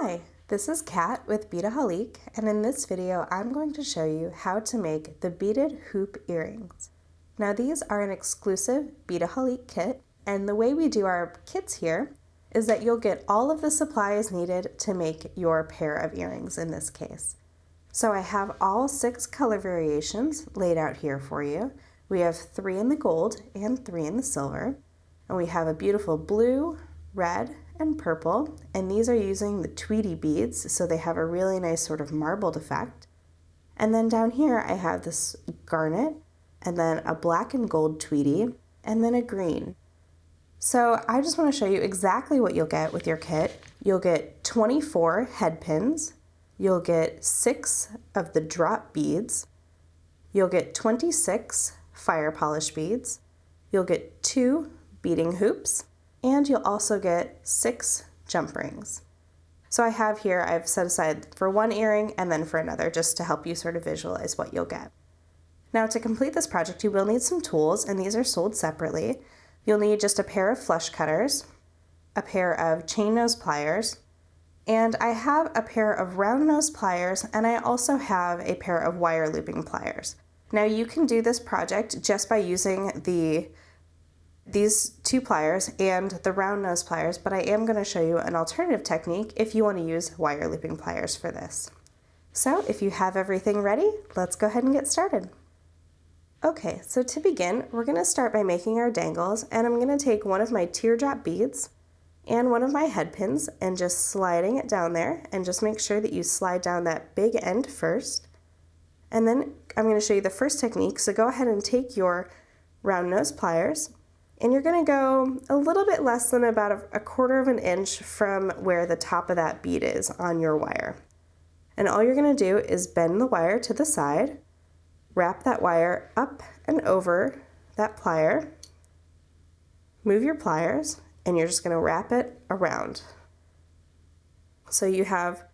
Hi, this is Kat with Beadaholique, and in this video I'm going to show you how to make the beaded hoop earrings. Now these are an exclusive Beadaholique kit, and the way we do our kits here is that you'll get all of the supplies needed to make your pair of earrings in this case. So I have all 6 color variations laid out here for you. We have 3 in the gold and 3 in the silver, and we have a beautiful blue, red, and purple, and these are using the Tweedy beads, so they have a really nice sort of marbled effect. And then down here I have this garnet, and then a black and gold Tweedy, and then a green. So I just want to show you exactly what you'll get with your kit. You'll get 24 head pins, you'll get 6 of the drop beads, you'll get 26 fire polish beads, you'll get 2 beading hoops, and you'll also get 6 jump rings. So I have here, I've set aside for one earring and then for another, just to help you sort of visualize what you'll get. Now to complete this project, you will need some tools, and these are sold separately. You'll need just a pair of flush cutters, a pair of chain nose pliers, and I have a pair of round nose pliers, and I also have a pair of wire looping pliers. Now you can do this project just by using these 2 pliers and the round nose pliers, but I am going to show you an alternative technique if you want to use wire looping pliers for this. So if you have everything ready, let's go ahead and get started. Okay, so to begin, we're going to start by making our dangles, and I'm going to take one of my teardrop beads and one of my head pins and just sliding it down there, and just make sure that you slide down that big end first. And then I'm going to show you the first technique, so go ahead and take your round nose pliers, and you're going to go a little bit less than about a 1/4 of an inch from where the top of that bead is on your wire. And all you're going to do is bend the wire to the side, wrap that wire up and over that plier, move your pliers, and you're just going to wrap it around. So you have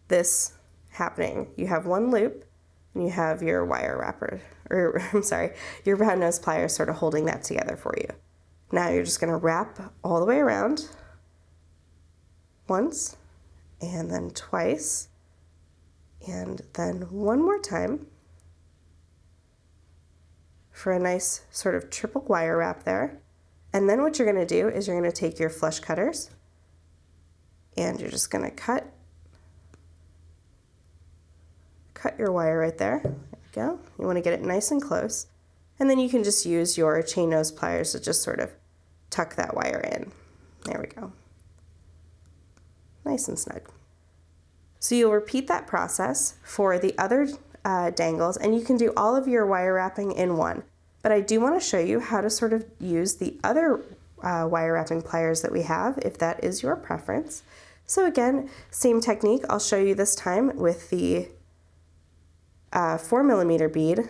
this happening. You have one loop, and you have your wire wrapper, or I'm sorry, your round nose pliers sort of holding that together for you. Now you're just going to wrap all the way around once, and then twice, and then one more time for a nice sort of triple wire wrap there. And then what you're going to do is you're going to take your flush cutters, and you're just going to cut your wire right there. There you go. You want to get it nice and close. And then you can just use your chain nose pliers to just sort of tuck that wire in. There we go. Nice and snug. So you'll repeat that process for the other dangles, and you can do all of your wire wrapping in one. But I do want to show you how to sort of use the other wire wrapping pliers that we have, if that is your preference. So again, same technique. I'll show you this time with the 4mm bead.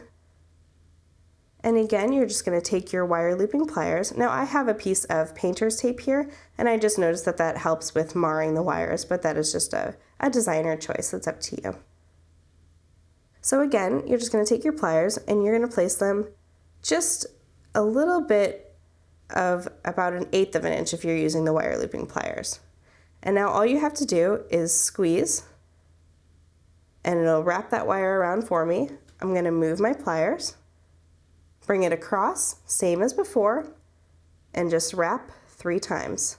And again, you're just going to take your wire looping pliers. Now I have a piece of painter's tape here, and I just noticed that that helps with marring the wires, but that is just a designer choice. That's up to you. So again, you're just going to take your pliers, and you're going to place them just a little bit of about 1/8 of an inch if you're using the wire looping pliers. And now all you have to do is squeeze, and it'll wrap that wire around for me. I'm going to move my pliers, bring it across, same as before, and just wrap 3 times.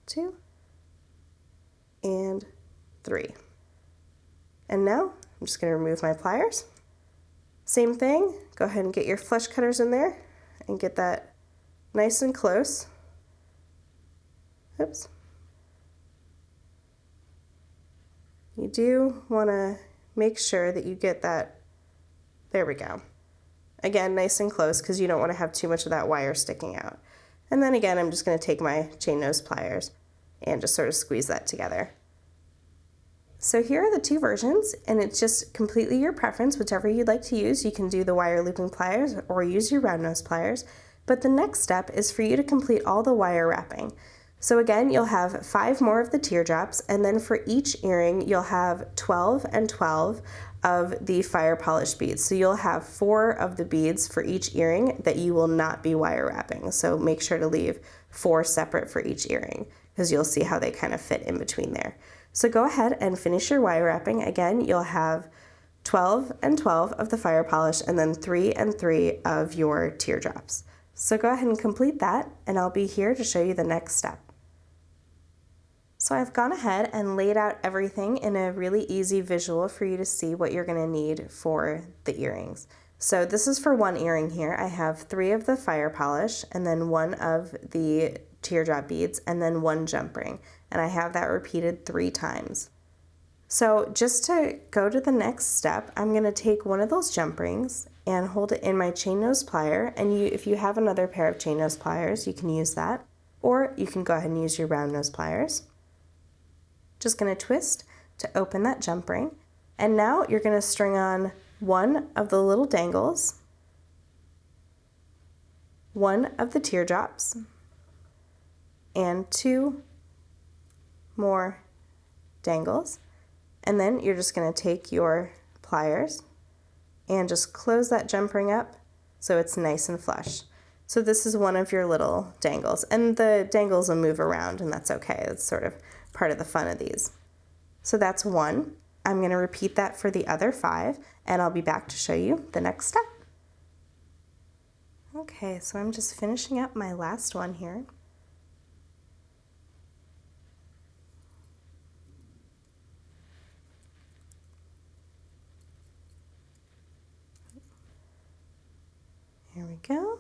2 and 3. And now I'm just going to remove my pliers. Same thing, go ahead and get your flush cutters in there and get that nice and close. Oops. You do want to make sure that you get that, there we go. Again, nice and close, because you don't want to have too much of that wire sticking out. And then again, I'm just going to take my chain nose pliers and just sort of squeeze that together. So here are the 2 versions, and it's just completely your preference, whichever you'd like to use. You can do the wire looping pliers or use your round nose pliers. But the next step is for you to complete all the wire wrapping. So again, you'll have 5 more of the teardrops, and then for each earring, you'll have 12 and 12 of the fire polish beads. So you'll have 4 of the beads for each earring that you will not be wire wrapping. So make sure to leave 4 separate for each earring, because you'll see how they kind of fit in between there. So go ahead and finish your wire wrapping. Again, you'll have 12 and 12 of the fire polish and then 3 and 3 of your teardrops. So go ahead and complete that, and I'll be here to show you the next step. So I've gone ahead and laid out everything in a really easy visual for you to see what you're going to need for the earrings. So this is for one earring here. I have 3 of the fire polish and then 1 of the teardrop beads and then 1 jump ring. And I have that repeated 3 times. So just to go to the next step, I'm going to take one of those jump rings and hold it in my chain nose plier. And if you have another pair of chain nose pliers, you can use that. Or you can go ahead and use your round nose pliers. Just going to twist to open that jump ring. And now you're going to string on 1 of the little dangles, 1 of the teardrops, and 2 more dangles. And then you're just going to take your pliers and just close that jump ring up so it's nice and flush. So this is one of your little dangles, and the dangles will move around, and that's okay. It's sort of part of the fun of these. So that's 1. I'm going to repeat that for the other 5, and I'll be back to show you the next step. Okay, so I'm just finishing up my last one here. Here we go.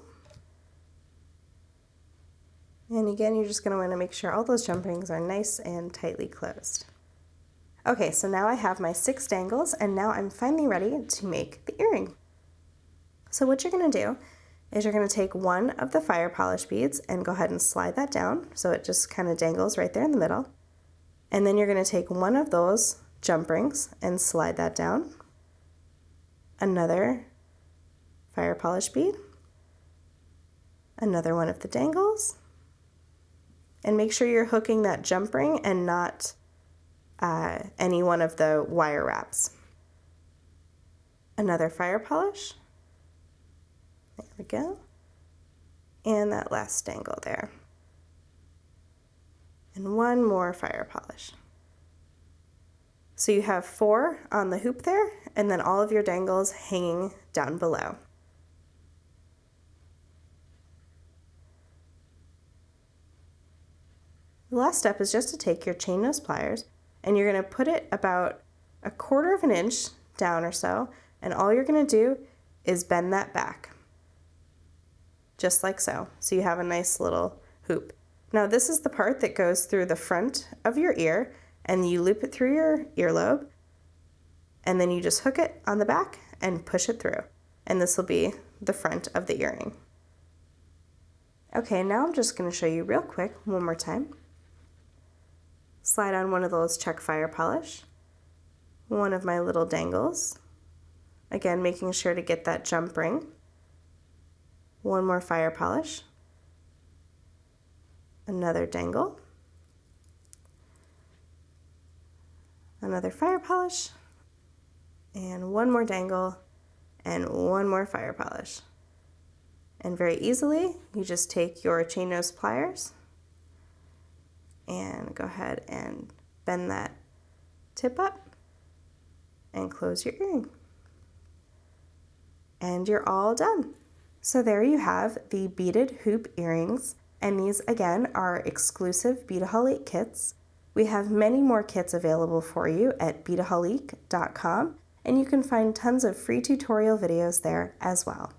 And again, you're just going to want to make sure all those jump rings are nice and tightly closed. Okay, so now I have my 6 dangles, and now I'm finally ready to make the earring. So what you're going to do is you're going to take 1 of the fire polish beads and go ahead and slide that down so it just kind of dangles right there in the middle. And then you're going to take 1 of those jump rings and slide that down. Another fire polish bead, another one of the dangles, and make sure you're hooking that jump ring and not any one of the wire wraps. Another fire polish, there we go, and that last dangle there, and 1 more fire polish. So you have 4 on the hoop there, and then all of your dangles hanging down below. The last step is just to take your chain nose pliers, and you're going to put it about 1/4 of an inch down or so, and all you're going to do is bend that back, just like so. So you have a nice little hoop. Now this is the part that goes through the front of your ear, and you loop it through your earlobe, and then you just hook it on the back and push it through, and this will be the front of the earring. Okay, now I'm just going to show you real quick one more time. Slide on one of those check fire polish, 1 of my little dangles, again making sure to get that jump ring, 1 more fire polish, another dangle, another fire polish, and 1 more dangle, and 1 more fire polish. And very easily, you just take your chain nose pliers and go ahead and bend that tip up and close your earring. And you're all done. So there you have the beaded hoop earrings, and these again are exclusive Beadaholique kits. We have many more kits available for you at beadaholique.com, and you can find tons of free tutorial videos there as well.